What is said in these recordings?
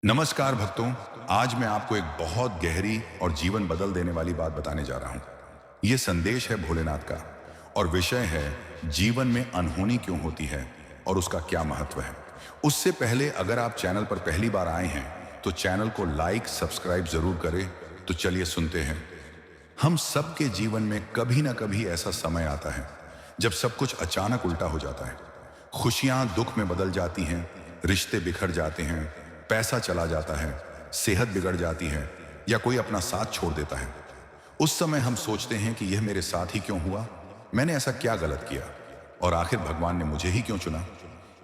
नमस्कार भक्तों। आज मैं आपको एक बहुत गहरी और जीवन बदल देने वाली बात बताने जा रहा हूं। यह संदेश है भोलेनाथ का और विषय है जीवन में अनहोनी क्यों होती है और उसका क्या महत्व है। उससे पहले अगर आप चैनल पर पहली बार आए हैं तो चैनल को लाइक सब्सक्राइब जरूर करें। तो चलिए सुनते हैं। हम सबके जीवन में कभी ना कभी ऐसा समय आता है जब सब कुछ अचानक उल्टा हो जाता है। खुशियां दुख में बदल जाती हैं, रिश्ते बिखर जाते हैं, पैसा चला जाता है, सेहत बिगड़ जाती है या कोई अपना साथ छोड़ देता है। उस समय हम सोचते हैं कि यह मेरे साथ ही क्यों हुआ, मैंने ऐसा क्या गलत किया और आखिर भगवान ने मुझे ही क्यों चुना।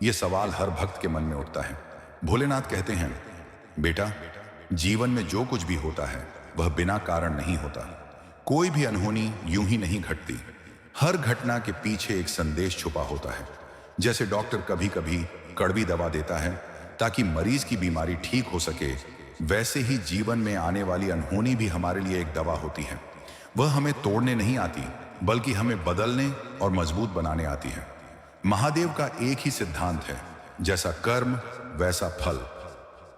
यह सवाल हर भक्त के मन में उठता है। भोलेनाथ कहते हैं, बेटा, जीवन में जो कुछ भी होता है वह बिना कारण नहीं होता। कोई भी अनहोनी यूं ही नहीं घटती। हर घटना के पीछे एक संदेश छुपा होता है। जैसे डॉक्टर कभी कभी कड़वी दवा देता है ताकि मरीज की बीमारी ठीक हो सके, वैसे ही जीवन में आने वाली अनहोनी भी हमारे लिए एक दवा होती है। वह हमें तोड़ने नहीं आती बल्कि हमें बदलने और मजबूत बनाने आती है। महादेव का एक ही सिद्धांत है, जैसा कर्म वैसा फल।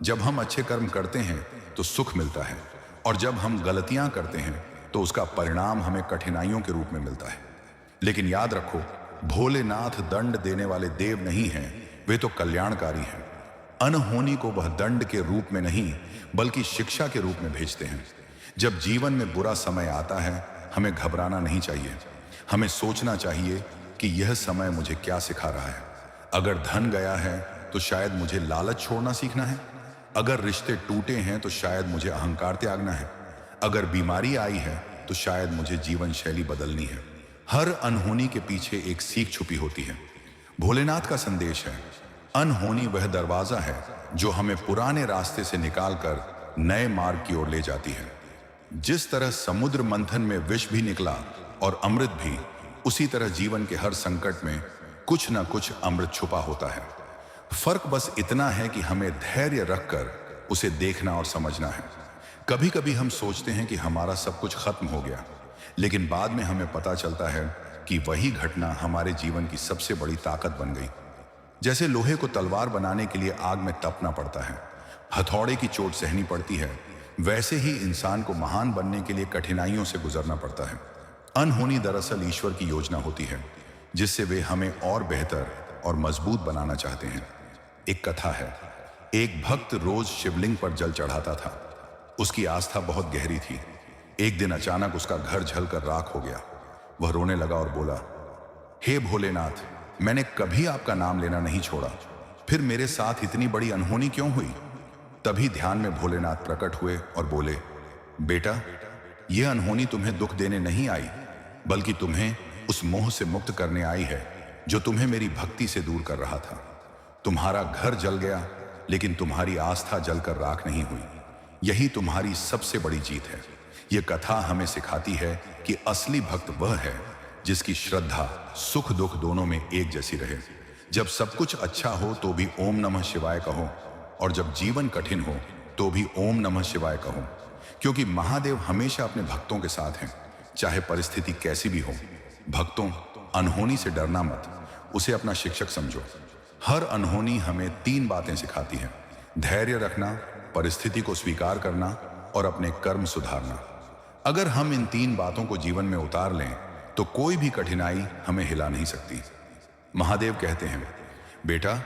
जब हम अच्छे कर्म करते हैं तो सुख मिलता है और जब हम गलतियां करते हैं तो उसका परिणाम हमें कठिनाइयों के रूप में मिलता है। लेकिन याद रखो, भोलेनाथ दंड देने वाले देव नहीं हैं, वे तो कल्याणकारी हैं। अनहोनी को वह दंड के रूप में नहीं बल्कि शिक्षा के रूप में भेजते हैं। जब जीवन में बुरा समय आता है हमें घबराना नहीं चाहिए। हमें सोचना चाहिए कि यह समय मुझे क्या सिखा रहा है। अगर धन गया है तो शायद मुझे लालच छोड़ना सीखना है। अगर रिश्ते टूटे हैं तो शायद मुझे अहंकार त्यागना है। अगर बीमारी आई है तो शायद मुझे जीवन शैली बदलनी है। हर अनहोनी के पीछे एक सीख छुपी होती है। भोलेनाथ का संदेश है, अनहोनी वह दरवाजा है जो हमें पुराने रास्ते से निकालकर नए मार्ग की ओर ले जाती है। जिस तरह समुद्र मंथन में विष भी निकला और अमृत भी, उसी तरह जीवन के हर संकट में कुछ न कुछ अमृत छुपा होता है। फर्क बस इतना है कि हमें धैर्य रखकर उसे देखना और समझना है। कभी कभी हम सोचते हैं कि हमारा सब कुछ खत्म हो गया, लेकिन बाद में हमें पता चलता है कि वही घटना हमारे जीवन की सबसे बड़ी ताकत बन गई। जैसे लोहे को तलवार बनाने के लिए आग में तपना पड़ता है, हथौड़े की चोट सहनी पड़ती है, वैसे ही इंसान को महान बनने के लिए कठिनाइयों से गुजरना पड़ता है। अनहोनी दरअसल ईश्वर की योजना होती है, जिससे वे हमें और बेहतर और मजबूत बनाना चाहते हैं। एक कथा है, एक भक्त रोज शिवलिंग पर जल चढ़ाता था। उसकी आस्था बहुत गहरी थी। एक दिन अचानक उसका घर जलकर राख हो गया। वह रोने लगा और बोला, हे भोलेनाथ, मैंने कभी आपका नाम लेना नहीं छोड़ा, फिर मेरे साथ इतनी बड़ी अनहोनी क्यों हुई। तभी ध्यान में भोलेनाथ प्रकट हुए और बोले, बेटा, यह अनहोनी तुम्हें दुख देने नहीं आई बल्कि तुम्हें उस मोह से मुक्त करने आई है जो तुम्हें मेरी भक्ति से दूर कर रहा था। तुम्हारा घर जल गया लेकिन तुम्हारी आस्था जलकर राख नहीं हुई। यही तुम्हारी सबसे बड़ी जीत है। यह कथा हमें सिखाती है कि असली भक्त वह है जिसकी श्रद्धा सुख दुख दोनों में एक जैसी रहे। जब सब कुछ अच्छा हो तो भी ओम नमः शिवाय कहो और जब जीवन कठिन हो तो भी ओम नमः शिवाय कहो, क्योंकि महादेव हमेशा अपने भक्तों के साथ हैं, चाहे परिस्थिति कैसी भी हो। भक्तों, अनहोनी से डरना मत, उसे अपना शिक्षक समझो। हर अनहोनी हमें 3 बातें सिखाती है: धैर्य रखना, परिस्थिति को स्वीकार करना और अपने कर्म सुधारना। अगर हम इन 3 बातों को जीवन में उतार लें तो कोई भी कठिनाई हमें हिला नहीं सकती। महादेव कहते हैं, बेटा,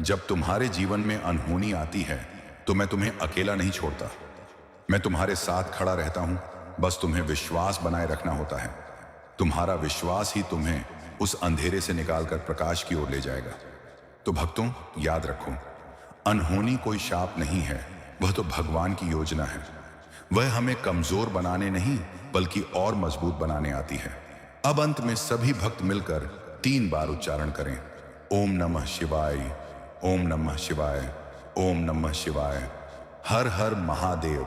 जब तुम्हारे जीवन में अनहोनी आती है तो मैं तुम्हें अकेला नहीं छोड़ता। मैं तुम्हारे साथ खड़ा रहता हूं, बस तुम्हें विश्वास बनाए रखना होता है। तुम्हारा विश्वास ही तुम्हें उस अंधेरे से निकालकर प्रकाश की ओर ले जाएगा। तो भक्तों, याद रखो, अनहोनी कोई शाप नहीं है, वह तो भगवान की योजना है। वह हमें कमजोर बनाने नहीं बल्कि और मजबूत बनाने आती है। अब अंत में सभी भक्त मिलकर 3 बार उच्चारण करें, ओम नमः शिवाय, ओम नमः शिवाय, ओम नमः शिवाय। हर हर महादेव।